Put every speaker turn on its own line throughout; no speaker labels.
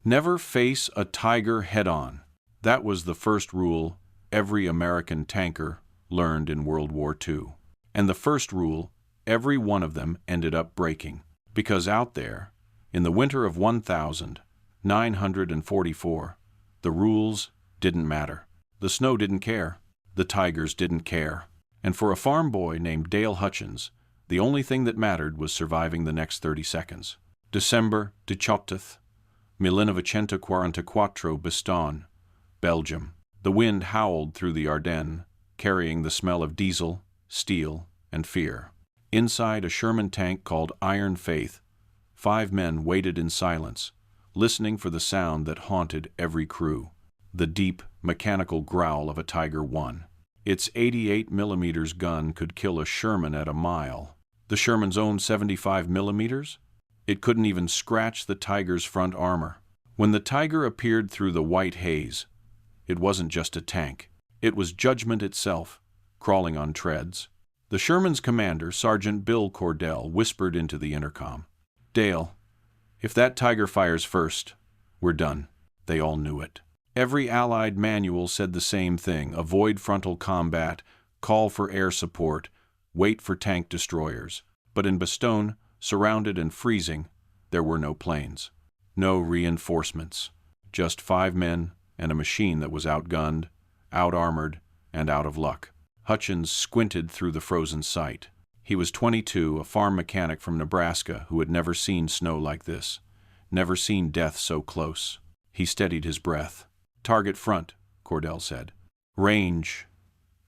Never face a tiger head-on. That was the first rule every American tanker learned in World War II. And the first rule every one of them ended up breaking. Because out there, in the winter of 1944, the rules didn't matter. The snow didn't care. The tigers didn't care. And for a farm boy named Dale Hutchins, the only thing that mattered was surviving the next 30 seconds. December 18th, 1944, Bastogne, Belgium. The wind howled through the Ardennes, carrying the smell of diesel, steel, and fear. Inside a Sherman tank called Iron Faith, 5 men waited in silence, listening for the sound that haunted every crew. The deep, mechanical growl of a Tiger I. Its 88mm gun could kill a Sherman at a mile. The Sherman's own 75mm? It couldn't even scratch the Tiger's front armor. When the Tiger appeared through the white haze, it wasn't just a tank. It was judgment itself, crawling on treads. The Sherman's commander, Sergeant Bill Cordell, whispered into the intercom, "Dale, if that Tiger fires first, we're done." They all knew it. Every Allied manual said the same thing: avoid frontal combat, call for air support, wait for tank destroyers. But in Bastogne, surrounded and freezing, there were no planes, no reinforcements, just 5 men and a machine that was outgunned, out-armored, and out of luck. Hutchins squinted through the frozen sight. He was 22, a farm mechanic from Nebraska who had never seen snow like this, never seen death so close. He steadied his breath. "Target front," Cordell said. "Range,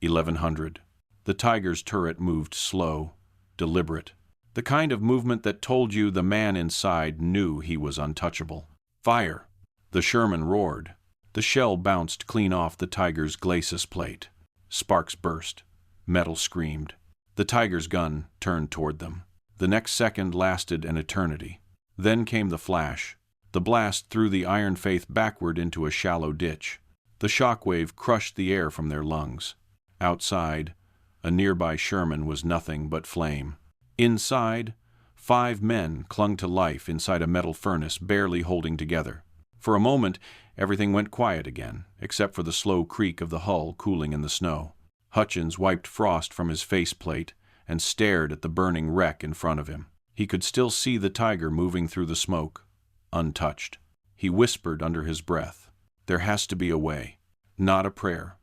1100. The Tiger's turret moved slow, deliberate, the kind of movement that told you the man inside knew he was untouchable. "Fire!" The Sherman roared. The shell bounced clean off the Tiger's glacis plate. Sparks burst. Metal screamed. The Tiger's gun turned toward them. The next second lasted an eternity. Then came the flash. The blast threw the Iron Faith backward into a shallow ditch. The shockwave crushed the air from their lungs. Outside, a nearby Sherman was nothing but flame. Inside, 5 men clung to life inside a metal furnace, barely holding together. For a moment, everything went quiet again, except for the slow creak of the hull cooling in the snow. Hutchins wiped frost from his faceplate and stared at the burning wreck in front of him. He could still see the Tiger moving through the smoke, untouched. He whispered under his breath, "There has to be a way." Not a prayer,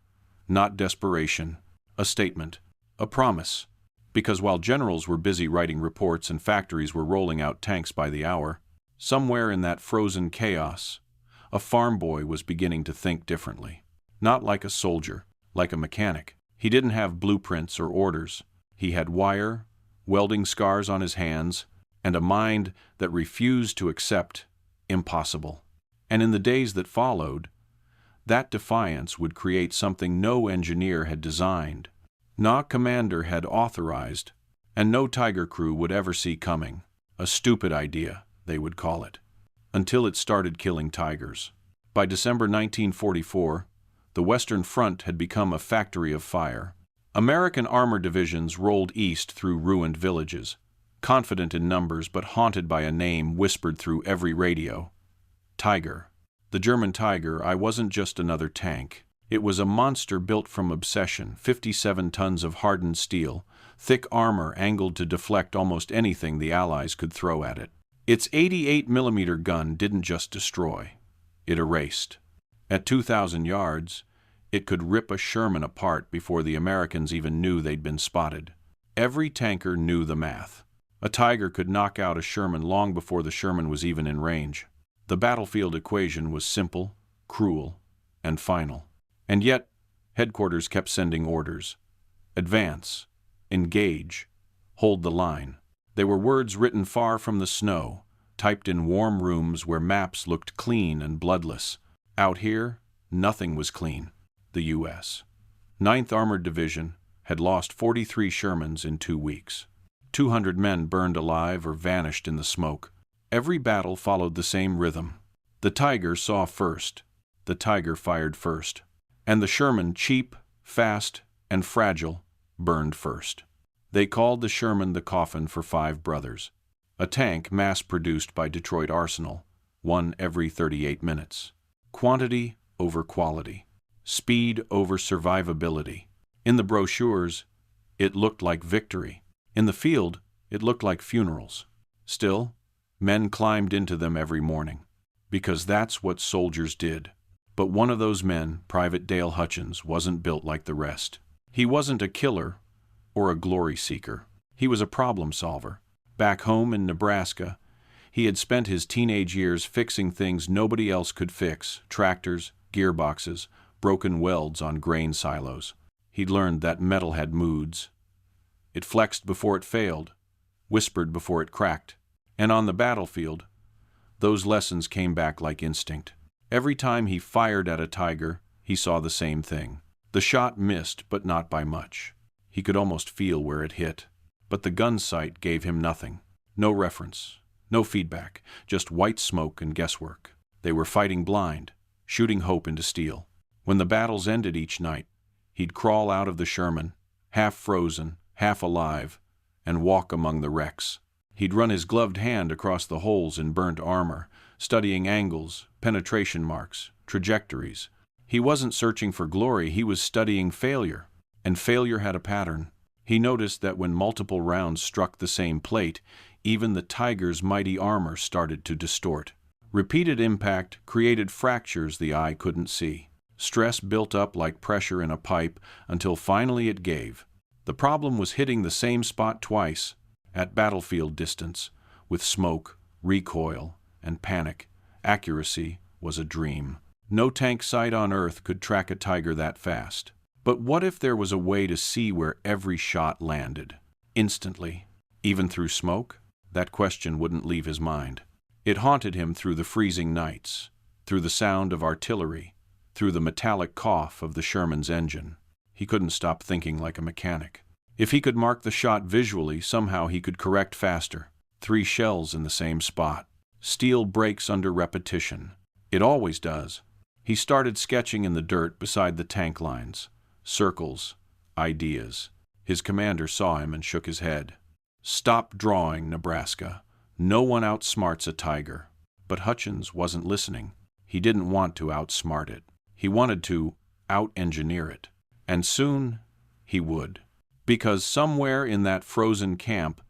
not desperation, a statement, a promise. Because while generals were busy writing reports and factories were rolling out tanks by the hour, somewhere in that frozen chaos, a farm boy was beginning to think differently. Not like a soldier, like a mechanic. He didn't have blueprints or orders. He had wire, welding scars on his hands, and a mind that refused to accept impossible. And in the days that followed, that defiance would create something no engineer had designed, no commander had authorized, and no Tiger crew would ever see coming. A stupid idea, they would call it, until it started killing Tigers. By December 1944, the Western Front had become a factory of fire. American armor divisions rolled east through ruined villages, confident in numbers but haunted by a name whispered through every radio: Tiger. The German Tiger I wasn't just another tank. It was a monster built from obsession, 57 tons of hardened steel, thick armor angled to deflect almost anything the Allies could throw at it. Its 88mm gun didn't just destroy, it erased. At 2,000 yards, it could rip a Sherman apart before the Americans even knew they'd been spotted. Every tanker knew the math. A Tiger could knock out a Sherman long before the Sherman was even in range. The battlefield equation was simple, cruel, and final. And yet, headquarters kept sending orders. Advance, engage, hold the line. They were words written far from the snow, typed in warm rooms where maps looked clean and bloodless. Out here, nothing was clean. The U.S. 9th Armored Division had lost 43 Shermans in 2 weeks. 200 men burned alive or vanished in the smoke. Every battle followed the same rhythm. The Tiger saw first. The Tiger fired first. And the Sherman, cheap, fast, and fragile, burned first. They called the Sherman the coffin for 5 brothers. A tank mass-produced by Detroit Arsenal, one every 38 minutes. Quantity over quality. Speed over survivability. In the brochures, it looked like victory. In the field, it looked like funerals. Still, men climbed into them every morning, because that's what soldiers did. But one of those men, Private Dale Hutchins, wasn't built like the rest. He wasn't a killer or a glory seeker. He was a problem solver. Back home in Nebraska, he had spent his teenage years fixing things nobody else could fix: tractors, gearboxes, broken welds on grain silos. He'd learned that metal had moods. It flexed before it failed, whispered before it cracked. And on the battlefield, those lessons came back like instinct. Every time he fired at a tiger, he saw the same thing. The shot missed, but not by much. He could almost feel where it hit. But the gun sight gave him nothing. No reference, no feedback, just white smoke and guesswork. They were fighting blind, shooting hope into steel. When the battles ended each night, he'd crawl out of the Sherman, half frozen, half alive, and walk among the wrecks. He'd run his gloved hand across the holes in burnt armor, studying angles, penetration marks, trajectories. He wasn't searching for glory, he was studying failure. And failure had a pattern. He noticed that when multiple rounds struck the same plate, even the tiger's mighty armor started to distort. Repeated impact created fractures the eye couldn't see. Stress built up like pressure in a pipe until finally it gave. The problem was hitting the same spot twice, at battlefield distance, with smoke, recoil, and panic. Accuracy was a dream. No tank sight on Earth could track a tiger that fast. But what if there was a way to see where every shot landed? Instantly, even through smoke? That question wouldn't leave his mind. It haunted him through the freezing nights, through the sound of artillery, through the metallic cough of the Sherman's engine. He couldn't stop thinking like a mechanic. If he could mark the shot visually, somehow he could correct faster. 3 shells in the same spot. Steel breaks under repetition. It always does. He started sketching in the dirt beside the tank lines. Circles, ideas. His commander saw him and shook his head. "Stop drawing, Nebraska. No one outsmarts a tiger." But Hutchins wasn't listening. He didn't want to outsmart it. He wanted to out-engineer it. And soon he would. Because somewhere in that frozen camp,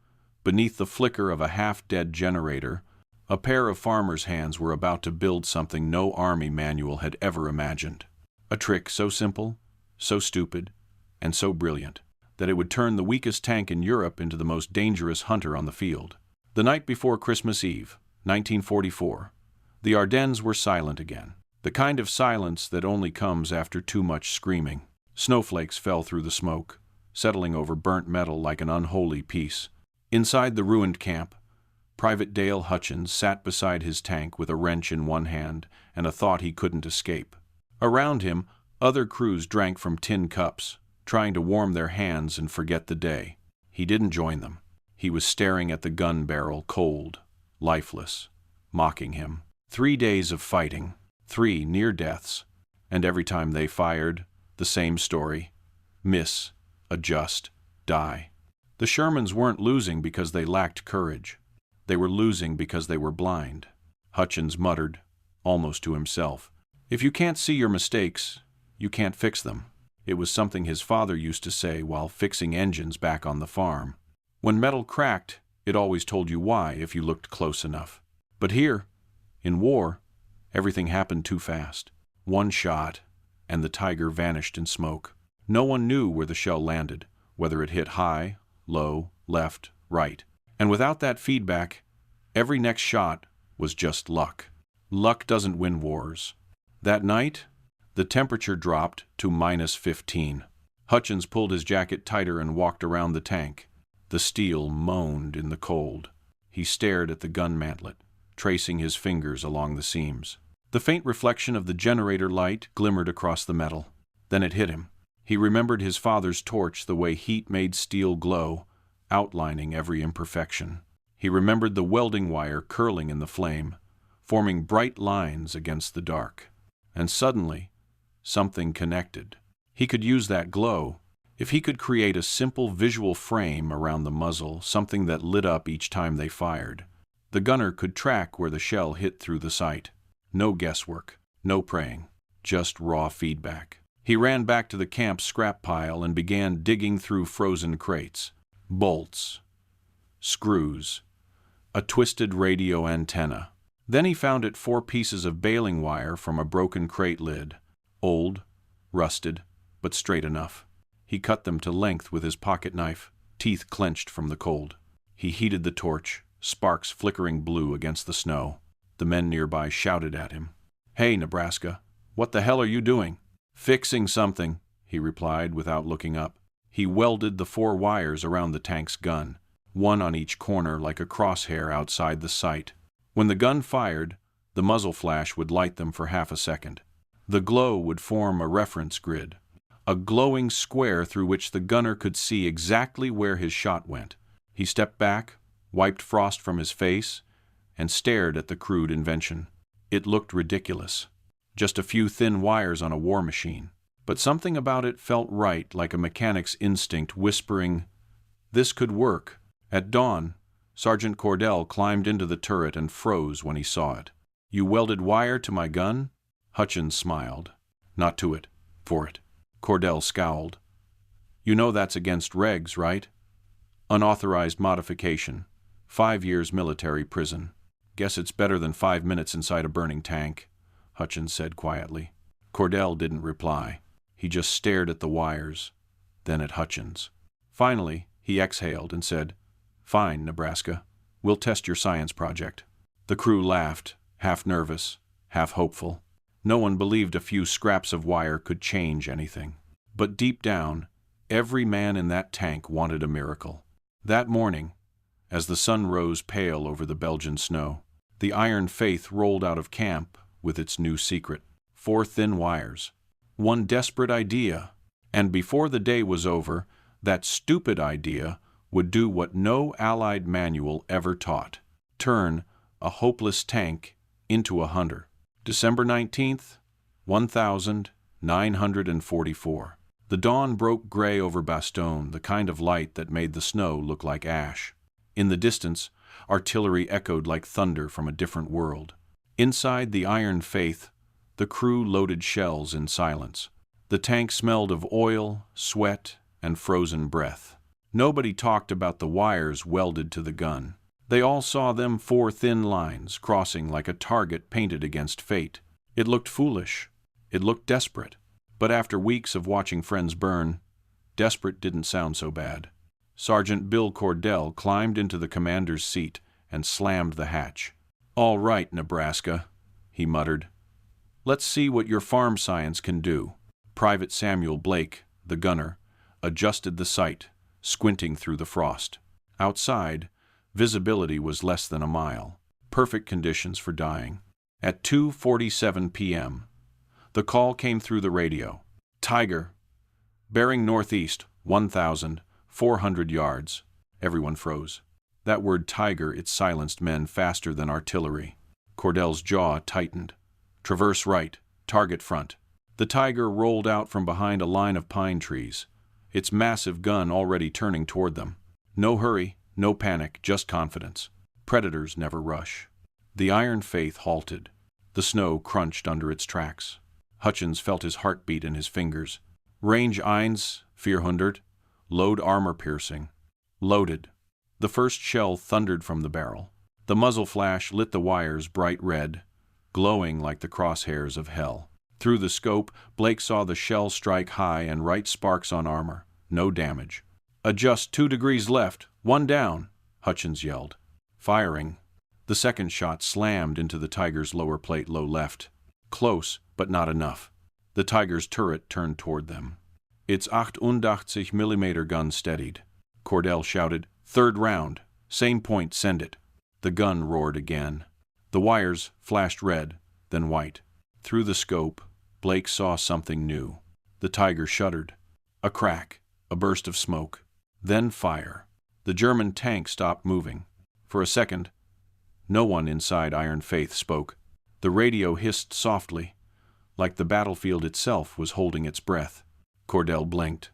beneath the flicker of a half-dead generator, a pair of farmers' hands were about to build something no army manual had ever imagined. A trick so simple, so stupid, and so brilliant, that it would turn the weakest tank in Europe into the most dangerous hunter on the field. The night before Christmas Eve, 1944, the Ardennes were silent again. The kind of silence that only comes after too much screaming. Snowflakes fell through the smoke, settling over burnt metal like an unholy peace. Inside the ruined camp, Private Dale Hutchins sat beside his tank with a wrench in one hand and a thought he couldn't escape. Around him, other crews drank from tin cups, trying to warm their hands and forget the day. He didn't join them. He was staring at the gun barrel, cold, lifeless, mocking him. 3 days of fighting, 3 near deaths, and every time they fired, the same story: miss, adjust, die. The Shermans weren't losing because they lacked courage. They were losing because they were blind. Hutchins muttered, almost to himself, "If you can't see your mistakes, you can't fix them." It was something his father used to say while fixing engines back on the farm. When metal cracked, it always told you why if you looked close enough. But here, in war, everything happened too fast. One shot, and the tiger vanished in smoke. No one knew where the shell landed, whether it hit high, low, left, right. And without that feedback, every next shot was just luck. Luck doesn't win wars. That night, the temperature dropped to -15. Hutchins pulled his jacket tighter and walked around the tank. The steel moaned in the cold. He stared at the gun mantlet, tracing his fingers along the seams. The faint reflection of the generator light glimmered across the metal. Then it hit him. He remembered his father's torch, the way heat made steel glow, outlining every imperfection. He remembered the welding wire curling in the flame, forming bright lines against the dark. And suddenly, something connected. He could use that glow. If he could create a simple visual frame around the muzzle, something that lit up each time they fired. The gunner could track where the shell hit through the sight. No guesswork, no praying, just raw feedback. He ran back to the camp scrap pile and began digging through frozen crates. Bolts, screws, a twisted radio antenna. Then he found 4 pieces of baling wire from a broken crate lid. Old, rusted, but straight enough. He cut them to length with his pocket knife, teeth clenched from the cold. He heated the torch, sparks flickering blue against the snow. The men nearby shouted at him. "Hey, Nebraska, what the hell are you doing?" "Fixing something," he replied without looking up. He welded the 4 wires around the tank's gun, one on each corner like a crosshair outside the sight. When the gun fired, the muzzle flash would light them for half a second. The glow would form a reference grid, a glowing square through which the gunner could see exactly where his shot went. He stepped back, wiped frost from his face, and stared at the crude invention. It looked ridiculous. Just a few thin wires on a war machine. But something about it felt right, like a mechanic's instinct whispering, "This could work." At dawn, Sergeant Cordell climbed into the turret and froze when he saw it. "You welded wire to my gun?" Hutchins smiled. "Not to it, for it." Cordell scowled. "You know that's against regs, right? Unauthorized modification. 5 years military prison. Guess it's better than 5 minutes inside a burning tank," Hutchins said quietly. Cordell didn't reply. He just stared at the wires, then at Hutchins. Finally, he exhaled and said, "Fine, Nebraska. We'll test your science project." The crew laughed, half nervous, half hopeful. No one believed a few scraps of wire could change anything. But deep down, every man in that tank wanted a miracle. That morning, as the sun rose pale over the Belgian snow, the Iron Faith rolled out of camp with its new secret. 4 thin wires. One desperate idea. And before the day was over, that stupid idea would do what no Allied manual ever taught. Turn a hopeless tank into a hunter. December 19th, 1944. The dawn broke gray over Bastogne, the kind of light that made the snow look like ash. In the distance, artillery echoed like thunder from a different world. Inside the Iron Faith, the crew loaded shells in silence. The tank smelled of oil, sweat, and frozen breath. Nobody talked about the wires welded to the gun. They all saw them 4 thin lines crossing like a target painted against fate. It looked foolish. It looked desperate. But after weeks of watching friends burn, desperate didn't sound so bad. Sergeant Bill Cordell climbed into the commander's seat and slammed the hatch. "All right, Nebraska," he muttered. "Let's see what your farm science can do." Private Samuel Blake, the gunner, adjusted the sight, squinting through the frost. Outside, visibility was less than a mile. Perfect conditions for dying. At 2:47 p.m., the call came through the radio. "Tiger, bearing northeast, 1,400 yards." Everyone froze. That word tiger, it silenced men faster than artillery. Cordell's jaw tightened. "Traverse right, target front." The Tiger rolled out from behind a line of pine trees, its massive gun already turning toward them. No hurry, no panic, just confidence. Predators never rush. The Iron Faith halted. The snow crunched under its tracks. Hutchins felt his heartbeat in his fingers. Range 1,400, load armor piercing. Loaded. The first shell thundered from the barrel. The muzzle flash lit the wires bright red, glowing like the crosshairs of hell. Through the scope, Blake saw the shell strike high and right sparks on armor. No damage. "Adjust 2 degrees left, 1 down," Hutchins yelled. Firing. The second shot slammed into the Tiger's lower plate low left. Close, but not enough. The Tiger's turret turned toward them. Its 88 mm gun steadied. Cordell shouted, "Third round. Same point, send it." The gun roared again. The wires flashed red, then white. Through the scope, Blake saw something new. The Tiger shuddered. A crack, a burst of smoke. Then fire. The German tank stopped moving. For a second, no one inside Iron Faith spoke. The radio hissed softly, like the battlefield itself was holding its breath. Cordell blinked.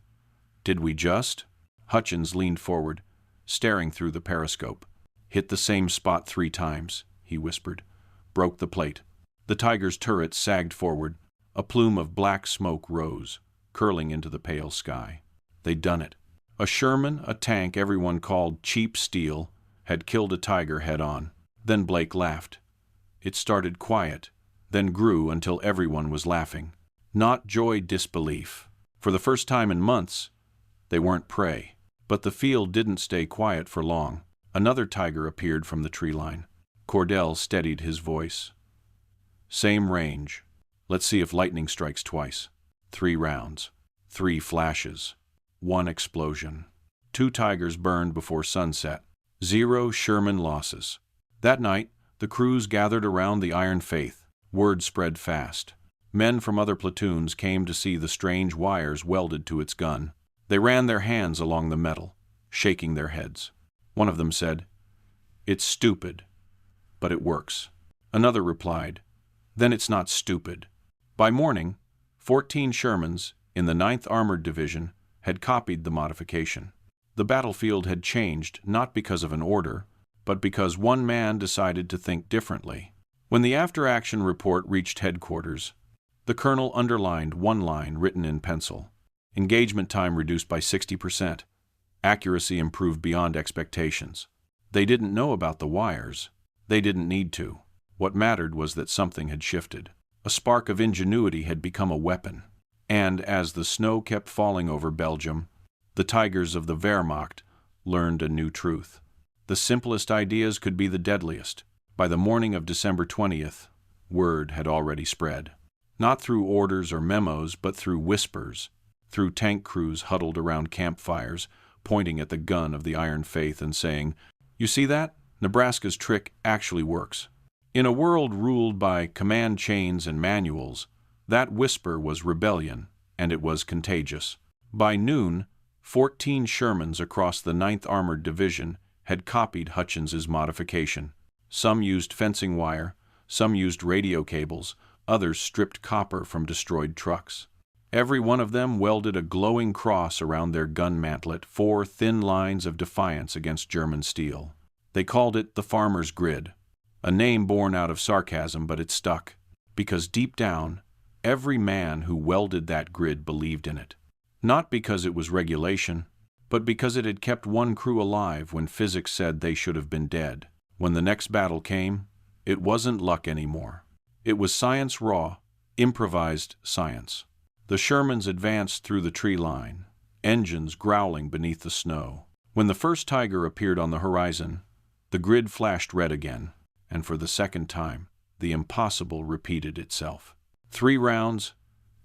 "Did we just?" Hutchins leaned forward, staring through the periscope. "Hit the same spot 3 times, he whispered. Broke the plate. The Tiger's turret sagged forward. A plume of black smoke rose, curling into the pale sky. They'd done it. A Sherman, a tank everyone called cheap steel, had killed a Tiger head-on. Then Blake laughed. It started quiet, then grew until everyone was laughing. Not joy, disbelief. For the first time in months, they weren't prey. But the field didn't stay quiet for long. Another Tiger appeared from the tree line. Cordell steadied his voice. "Same range. Let's see if lightning strikes twice. 3 rounds. 3 flashes. 1 explosion. 2 Tigers burned before sunset. 0 Sherman losses." That night, the crews gathered around the Iron Faith. Word spread fast. Men from other platoons came to see the strange wires welded to its gun. They ran their hands along the metal, shaking their heads. One of them said, "It's stupid, but it works." Another replied, "Then it's not stupid." By morning, 14 Shermans in the 9th Armored Division had copied the modification. The battlefield had changed not because of an order, but because one man decided to think differently. When the after-action report reached headquarters, the colonel underlined one line written in pencil. Engagement time reduced by 60%. Accuracy improved beyond expectations. They didn't know about the wires. They didn't need to. What mattered was that something had shifted. A spark of ingenuity had become a weapon. And as the snow kept falling over Belgium, the Tigers of the Wehrmacht learned a new truth. The simplest ideas could be the deadliest. By the morning of December 20th, word had already spread. Not through orders or memos, but through whispers, through tank crews huddled around campfires, pointing at the gun of the Iron Faith and saying, "You see that? Nebraska's trick actually works." In a world ruled by command chains and manuals, that whisper was rebellion, and it was contagious. By noon, 14 Shermans across the 9th Armored Division had copied Hutchins's modification. Some used fencing wire, some used radio cables, others stripped copper from destroyed trucks. Every one of them welded a glowing cross around their gun mantlet, 4 thin lines of defiance against German steel. They called it the Farmer's Grid, a name born out of sarcasm, but it stuck, because deep down, every man who welded that grid believed in it. Not because it was regulation, but because it had kept one crew alive when physics said they should have been dead. When the next battle came, it wasn't luck anymore. It was science raw, improvised science. The Shermans advanced through the tree line, engines growling beneath the snow. When the first Tiger appeared on the horizon, the grid flashed red again, and for the second time, the impossible repeated itself. 3 rounds,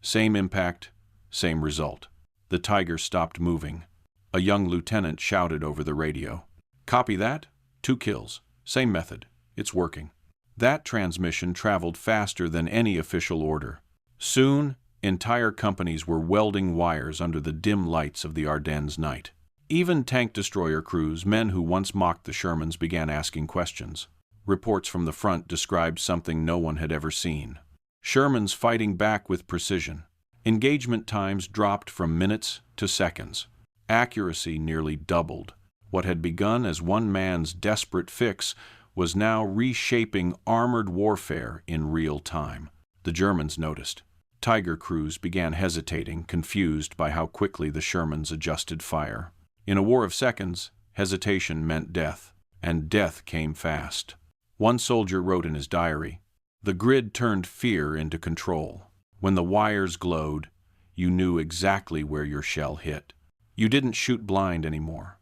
same impact, same result. The Tiger stopped moving. A young lieutenant shouted over the radio, "Copy that? 2 kills. Same method. It's working." That transmission traveled faster than any official order. Soon, entire companies were welding wires under the dim lights of the Ardennes night. Even tank destroyer crews, men who once mocked the Shermans, began asking questions. Reports from the front described something no one had ever seen. Shermans fighting back with precision. Engagement times dropped from minutes to seconds. Accuracy nearly doubled. What had begun as one man's desperate fix was now reshaping armored warfare in real time. The Germans noticed. Tiger crews began hesitating, confused by how quickly the Shermans adjusted fire. In a war of seconds, hesitation meant death, and death came fast. One soldier wrote in his diary, "The grid turned fear into control. When the wires glowed, you knew exactly where your shell hit. You didn't shoot blind anymore.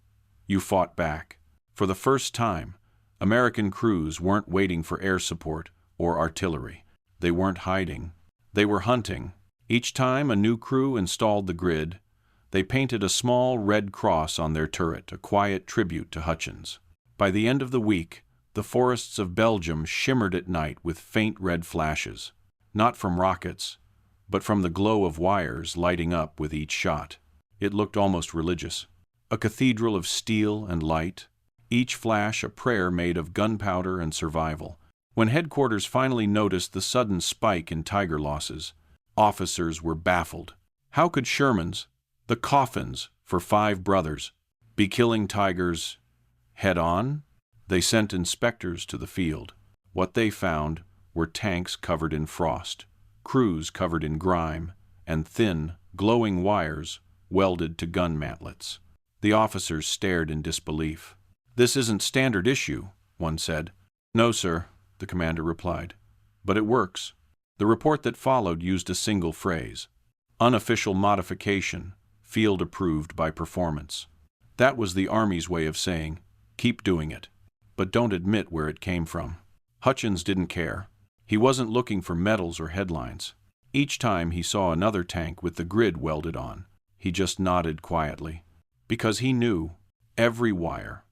You fought back. For the first time, American crews weren't waiting for air support or artillery. They weren't hiding. They were hunting. Each time a new crew installed the grid, they painted a small red cross on their turret, a quiet tribute to Hutchins. By the end of the week, the forests of Belgium shimmered at night with faint red flashes, not from rockets, but from the glow of wires lighting up with each shot. It looked almost religious, a cathedral of steel and light, each flash a prayer made of gunpowder and survival. When headquarters finally noticed the sudden spike in Tiger losses, officers were baffled. How could Shermans, the coffins for 5 brothers, be killing Tigers head-on? They sent inspectors to the field. What they found were tanks covered in frost, crews covered in grime, and thin, glowing wires welded to gun mantlets. The officers stared in disbelief. "This isn't standard issue," one said. "No, sir," the commander replied. "But it works." The report that followed used a single phrase: unofficial modification, field approved by performance. That was the Army's way of saying, keep doing it, but don't admit where it came from. Hutchins didn't care. He wasn't looking for medals or headlines. Each time he saw another tank with the grid welded on, he just nodded quietly, because he knew every wire,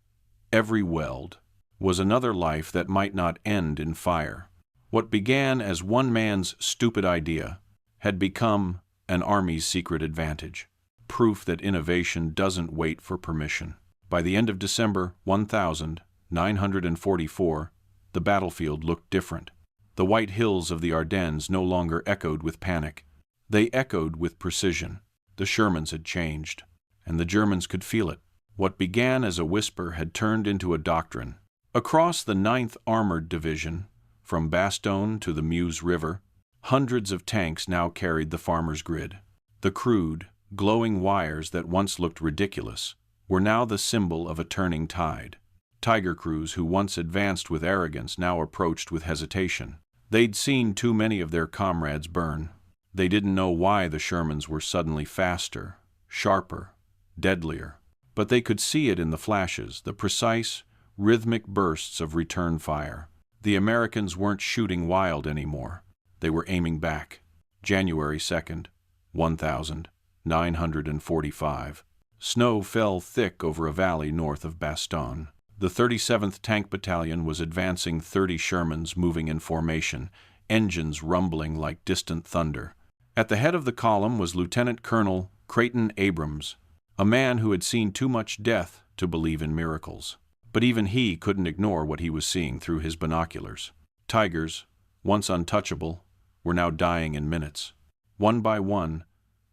every weld, was another life that might not end in fire. What began as one man's stupid idea had become an Army's secret advantage, proof that innovation doesn't wait for permission. By the end of December 1944, the battlefield looked different. The white hills of the Ardennes no longer echoed with panic. They echoed with precision. The Shermans had changed, and the Germans could feel it. What began as a whisper had turned into a doctrine. Across the 9th Armored Division, from Bastogne to the Meuse River, hundreds of tanks now carried the farmer's grid. The crude, glowing wires that once looked ridiculous were now the symbol of a turning tide. Tiger crews who once advanced with arrogance now approached with hesitation. They'd seen too many of their comrades burn. They didn't know why the Shermans were suddenly faster, sharper, deadlier. But they could see it in the flashes, the precise, rhythmic bursts of return fire. The Americans weren't shooting wild anymore. They were aiming back. January 2nd, 1945. Snow fell thick over a valley north of Bastogne. The 37th Tank Battalion was advancing 30 Shermans moving in formation, engines rumbling like distant thunder. At the head of the column was Lieutenant Colonel Creighton Abrams, a man who had seen too much death to believe in miracles. But even he couldn't ignore what he was seeing through his binoculars. Tigers, once untouchable, were now dying in minutes. One by one,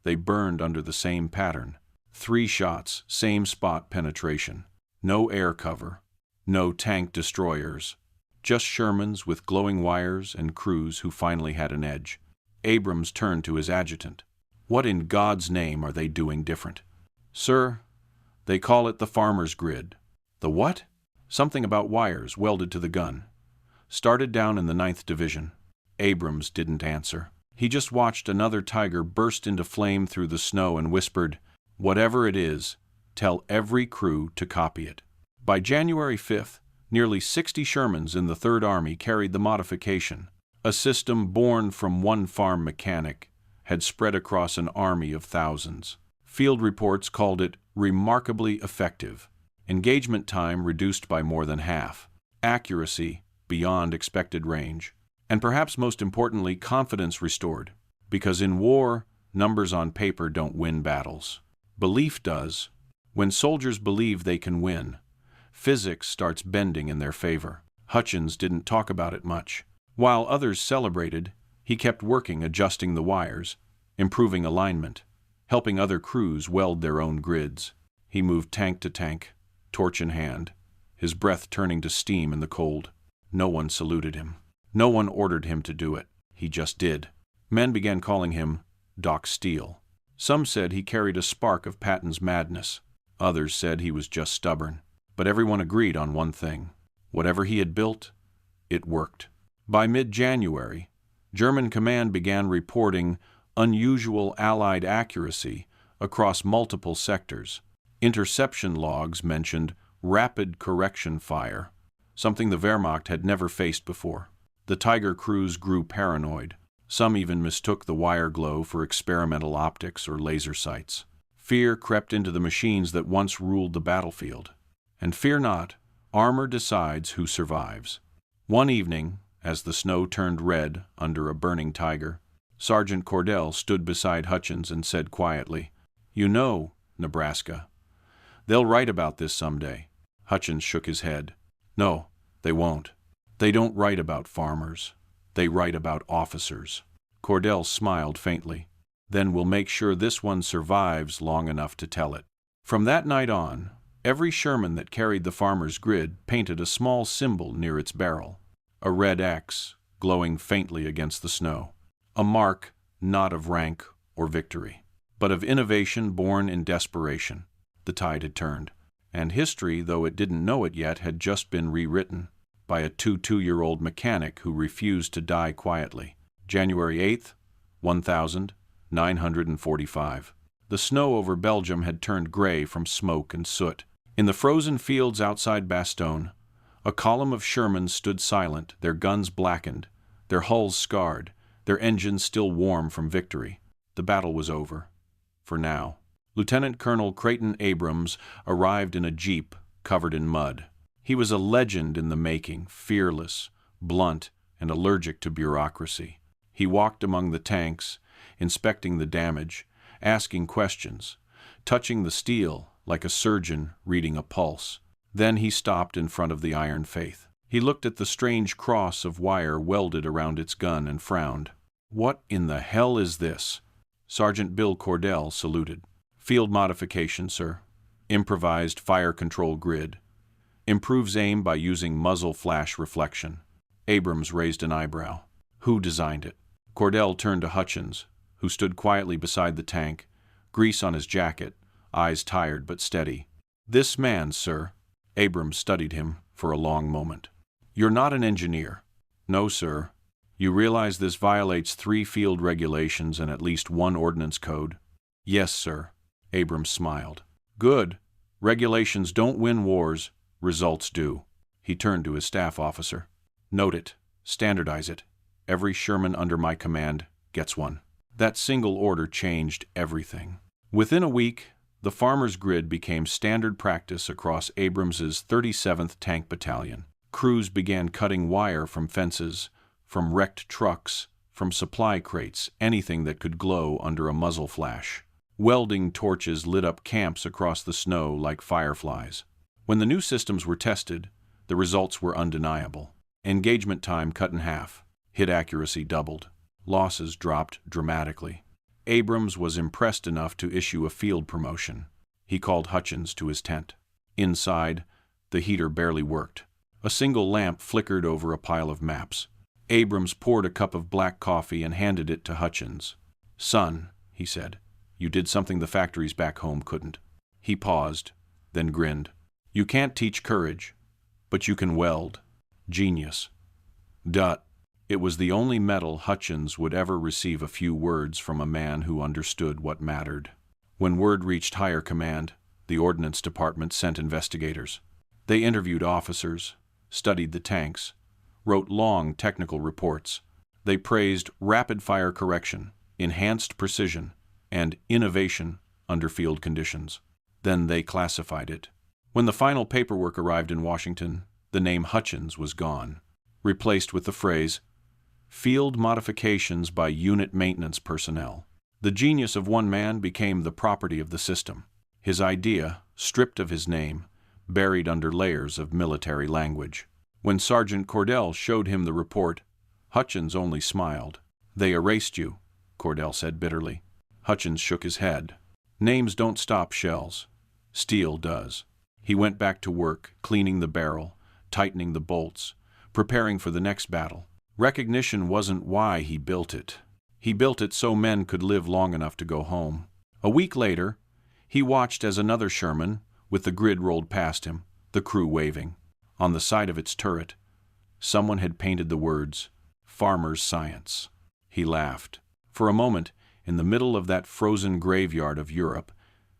they burned under the same pattern. 3 shots, same spot penetration. No air cover, no tank destroyers. Just Shermans with glowing wires and crews who finally had an edge. Abrams turned to his adjutant. "What in God's name are they doing different?" "Sir, they call it the farmer's grid." "The what?" "Something about wires welded to the gun. Started down in the 9th Division." Abrams didn't answer. He just watched another Tiger burst into flame through the snow and whispered, "Whatever it is, tell every crew to copy it." By January 5th, nearly 60 Shermans in the 3rd Army carried the modification. A system born from one farm mechanic had spread across an army of thousands. Field reports called it remarkably effective. Engagement time reduced by more than half. Accuracy beyond expected range. And perhaps most importantly, confidence restored. Because in war, numbers on paper don't win battles. Belief does. When soldiers believe they can win, physics starts bending in their favor. Hutchins didn't talk about it much. While others celebrated, he kept working, adjusting the wires, improving alignment, helping other crews weld their own grids. He moved tank to tank, torch in hand, his breath turning to steam in the cold. No one saluted him. No one ordered him to do it. He just did. Men began calling him Doc Steele. Some said he carried a spark of Patton's madness. Others said he was just stubborn. But everyone agreed on one thing. Whatever he had built, it worked. By mid-January, German command began reporting unusual Allied accuracy across multiple sectors. Interception logs mentioned rapid correction fire, something the Wehrmacht had never faced before. The Tiger crews grew paranoid. Some even mistook the wire glow for experimental optics or laser sights. Fear crept into the machines that once ruled the battlefield. And fear not, armor decides who survives. One evening, as the snow turned red under a burning Tiger, Sergeant Cordell stood beside Hutchins and said quietly, "You know, Nebraska, they'll write about this someday." Hutchins shook his head. "No, they won't. They don't write about farmers. They write about officers." Cordell smiled faintly. "Then we'll make sure this one survives long enough to tell it." From that night on, Every Sherman that carried the farmer's grid painted a small symbol near its barrel, a red X glowing faintly against the snow, a mark not of rank or victory, but of innovation born in desperation. The tide had turned, and history, though it didn't know it yet, had just been rewritten by a two-year-old mechanic who refused to die quietly. January 8th, 1945. The snow over Belgium had turned gray from smoke and soot. In the frozen fields outside Bastogne, a column of Shermans stood silent, their guns blackened, their hulls scarred, their engines still warm from victory. The battle was over. For now. Lieutenant Colonel Creighton Abrams arrived in a jeep covered in mud. He was a legend in the making, fearless, blunt, and allergic to bureaucracy. He walked among the tanks, inspecting the damage, asking questions, touching the steel like a surgeon reading a pulse. Then he stopped in front of the Iron Faith. He looked at the strange cross of wire welded around its gun and frowned. "What in the hell is this?" Sergeant Bill Cordell saluted. "Field modification, sir. Improvised fire control grid. Improves aim by using muzzle flash reflection." Abrams raised an eyebrow. "Who designed it?" Cordell turned to Hutchins, who stood quietly beside the tank, grease on his jacket, eyes tired but steady. "This man, sir." Abrams studied him for a long moment. "You're not an engineer." "No, sir." "You realize this violates 3 field regulations and at least 1 ordnance code?" "Yes, sir." Abrams smiled. "Good. Regulations don't win wars. Results do." He turned to his staff officer. "Note it. Standardize it. Every Sherman under my command gets one." That single order changed everything. Within a week, the farmer's grid became standard practice across Abrams's 37th Tank Battalion. Crews began cutting wire from fences, from wrecked trucks, from supply crates, anything that could glow under a muzzle flash. Welding torches lit up camps across the snow like fireflies. When the new systems were tested, the results were undeniable. Engagement time cut in half. Hit accuracy doubled. Losses dropped dramatically. Abrams was impressed enough to issue a field promotion. He called Hutchins to his tent. Inside, the heater barely worked. A single lamp flickered over a pile of maps. Abrams poured a cup of black coffee and handed it to Hutchins. "Son," he said, "you did something the factories back home couldn't." He paused, then grinned. "You can't teach courage, but you can weld. Genius." Dut. It was the only medal Hutchins would ever receive a few words from a man who understood what mattered. When word reached higher command, the Ordnance Department sent investigators. They interviewed officers, studied the tanks, wrote long technical reports. They praised rapid-fire correction, enhanced precision, and innovation under field conditions. Then they classified it. When the final paperwork arrived in Washington, the name Hutchins was gone, replaced with the phrase, "Field modifications by unit maintenance personnel." The genius of one man became the property of the system. His idea, stripped of his name, buried under layers of military language. When Sergeant Cordell showed him the report, Hutchins only smiled. "They erased you," Cordell said bitterly. Hutchins shook his head. "Names don't stop shells. Steel does." He went back to work, cleaning the barrel, tightening the bolts, preparing for the next battle. Recognition wasn't why he built it. He built it so men could live long enough to go home. A week later, he watched as another Sherman, with the grid rolled past him, the crew waving. On the side of its turret, someone had painted the words, "Farmer's Science." He laughed. For a moment, in the middle of that frozen graveyard of Europe,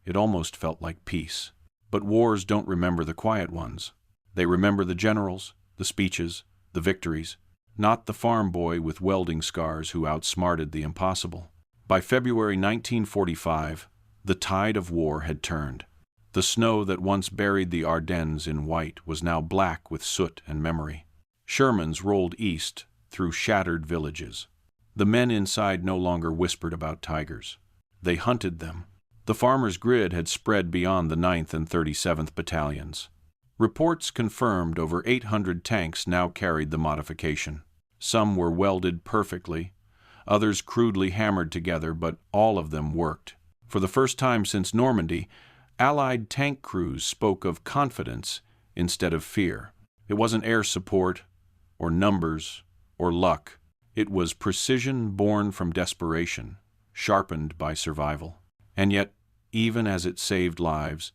it almost felt like peace. But wars don't remember the quiet ones. They remember the generals, the speeches, the victories, not the farm boy with welding scars who outsmarted the impossible. By February 1945, the tide of war had turned. The snow that once buried the Ardennes in white was now black with soot and memory. Shermans rolled east through shattered villages. The men inside no longer whispered about tigers. They hunted them. The farmer's grid had spread beyond the 9th and 37th Battalions. Reports confirmed over 800 tanks now carried the modification. Some were welded perfectly, others crudely hammered together, but all of them worked. For the first time since Normandy, Allied tank crews spoke of confidence instead of fear. It wasn't air support, or numbers, or luck. It was precision born from desperation, sharpened by survival. And yet, even as it saved lives,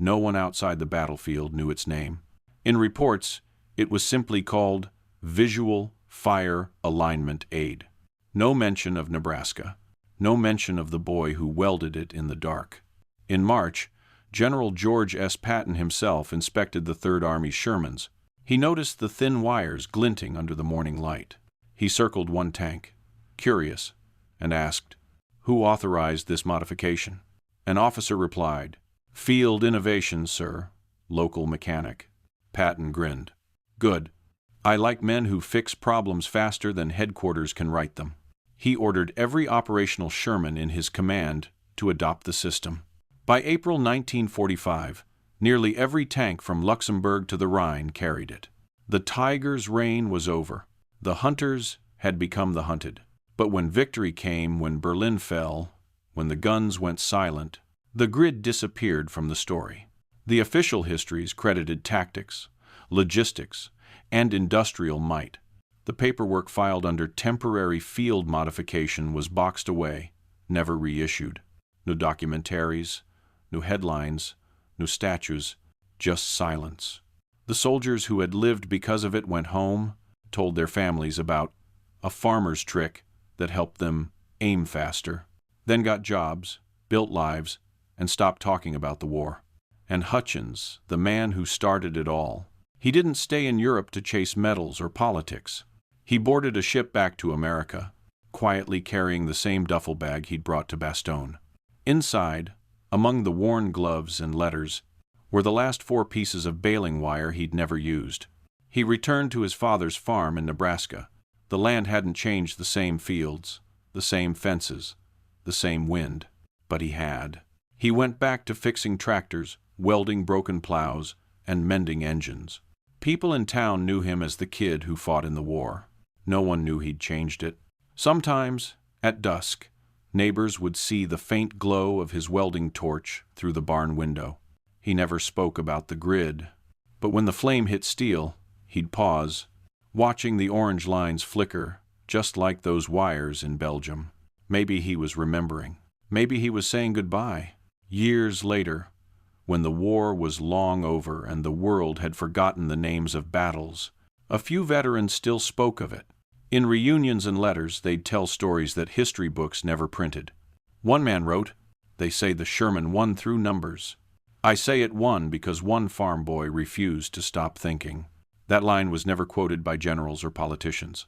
no one outside the battlefield knew its name. In reports, it was simply called Visual Fire Alignment Aid. No mention of Nebraska. No mention of the boy who welded it in the dark. In March, General George S. Patton himself inspected the Third Army's Shermans. He noticed the thin wires glinting under the morning light. He circled one tank, curious, and asked, "Who authorized this modification?" An officer replied, "Field Innovations, sir, local mechanic." Patton grinned. "Good. I like men who fix problems faster than headquarters can write them." He ordered every operational Sherman in his command to adopt the system. By April 1945, nearly every tank from Luxembourg to the Rhine carried it. The tiger's reign was over. The hunters had become the hunted. But when victory came, when Berlin fell, when the guns went silent, the grid disappeared from the story. The official histories credited tactics, logistics, and industrial might. The paperwork filed under temporary field modification was boxed away, never reissued. No documentaries, no headlines, no statues, just silence. The soldiers who had lived because of it went home, told their families about a farmer's trick that helped them aim faster, then got jobs, built lives, and stopped talking about the war. And Hutchins, the man who started it all, he didn't stay in Europe to chase medals or politics. He boarded a ship back to America, quietly carrying the same duffel bag he'd brought to Bastogne. Inside, among the worn gloves and letters, were the last 4 pieces of baling wire he'd never used. He returned to his father's farm in Nebraska. The land hadn't changed, the same fields, the same fences, the same wind, but he had. He went back to fixing tractors, welding broken plows, and mending engines. People in town knew him as the kid who fought in the war. No one knew he'd changed it. Sometimes, at dusk, neighbors would see the faint glow of his welding torch through the barn window. He never spoke about the grid, but when the flame hit steel, he'd pause, watching the orange lines flicker, just like those wires in Belgium. Maybe he was remembering. Maybe he was saying goodbye. Years later, when the war was long over and the world had forgotten the names of battles, a few veterans still spoke of it. In reunions and letters, they'd tell stories that history books never printed. One man wrote, "They say the Sherman won through numbers. I say it won because one farm boy refused to stop thinking." That line was never quoted by generals or politicians,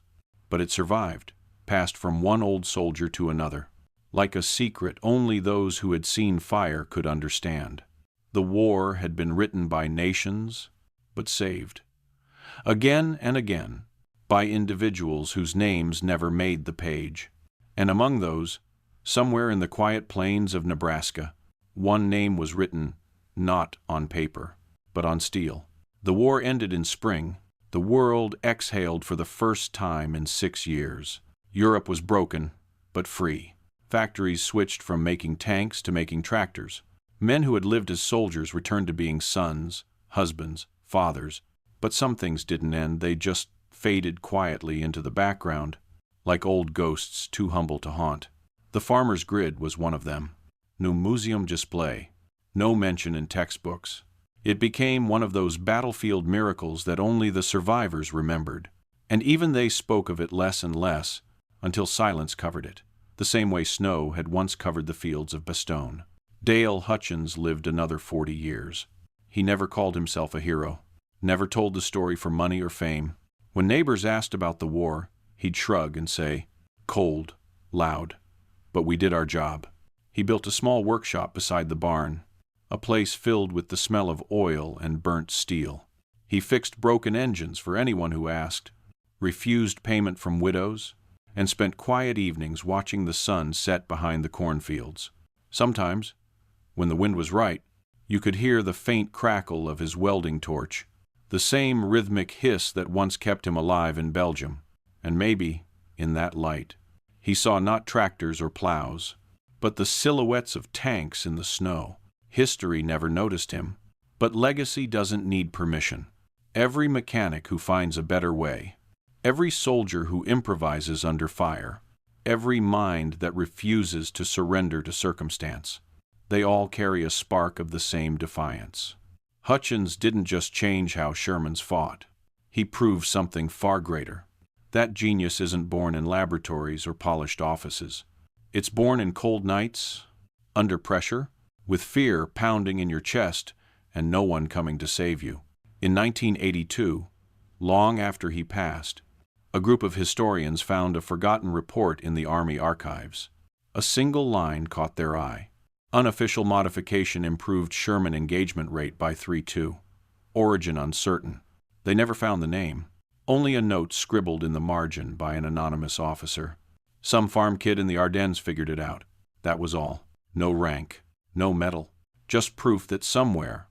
but it survived, passed from one old soldier to another, like a secret only those who had seen fire could understand. The war had been written by nations, but saved. Again and again, by individuals whose names never made the page. And among those, somewhere in the quiet plains of Nebraska, one name was written not on paper, but on steel. The war ended in spring. The world exhaled for the first time in 6 years. Europe was broken, but free. Factories switched from making tanks to making tractors. Men who had lived as soldiers returned to being sons, husbands, fathers. But some things didn't end. They just faded quietly into the background, like old ghosts too humble to haunt. The farmer's grid was one of them. No museum display, no mention in textbooks. It became one of those battlefield miracles that only the survivors remembered. And even they spoke of it less and less, until silence covered it, the same way snow had once covered the fields of Bastogne. Dale Hutchins lived another 40 years. He never called himself a hero, never told the story for money or fame. When neighbors asked about the war, he'd shrug and say, "Cold, loud, but we did our job." He built a small workshop beside the barn, a place filled with the smell of oil and burnt steel. He fixed broken engines for anyone who asked, refused payment from widows, and spent quiet evenings watching the sun set behind the cornfields. Sometimes, when the wind was right, you could hear the faint crackle of his welding torch, the same rhythmic hiss that once kept him alive in Belgium. And maybe, in that light, he saw not tractors or plows, but the silhouettes of tanks in the snow. History never noticed him. But legacy doesn't need permission. Every mechanic who finds a better way, every soldier who improvises under fire, every mind that refuses to surrender to circumstance, they all carry a spark of the same defiance. Hutchins didn't just change how Shermans fought. He proved something far greater. That genius isn't born in laboratories or polished offices. It's born in cold nights, under pressure, with fear pounding in your chest and no one coming to save you. In 1982, long after he passed, a group of historians found a forgotten report in the Army archives. A single line caught their eye. Unofficial modification improved Sherman engagement rate by 3-2. Origin uncertain. They never found the name. Only a note scribbled in the margin by an anonymous officer. Some farm kid in the Ardennes figured it out. That was all. No rank, no medal. Just proof that somewhere,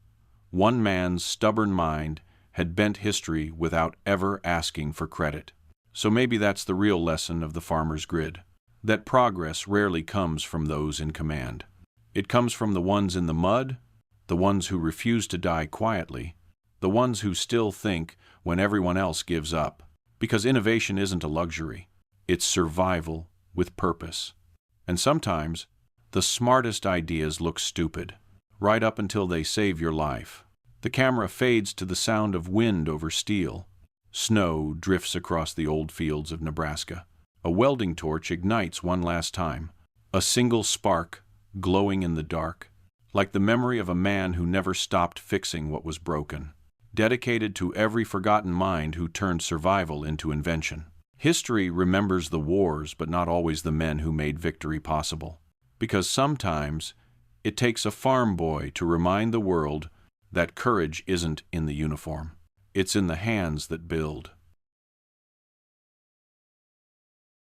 one man's stubborn mind had bent history without ever asking for credit. So maybe that's the real lesson of the farmer's grid. That progress rarely comes from those in command. It comes from the ones in the mud, the ones who refuse to die quietly, the ones who still think when everyone else gives up. Because innovation isn't a luxury. It's survival with purpose. And sometimes, the smartest ideas look stupid, right up until they save your life. The camera fades to the sound of wind over steel. Snow drifts across the old fields of Nebraska. A welding torch ignites one last time. A single spark, glowing in the dark, like the memory of a man who never stopped fixing what was broken, dedicated to every forgotten mind who turned survival into invention. History remembers the wars, but not always the men who made victory possible. Because sometimes it takes a farm boy to remind the world that courage isn't in the uniform. It's in the hands that build.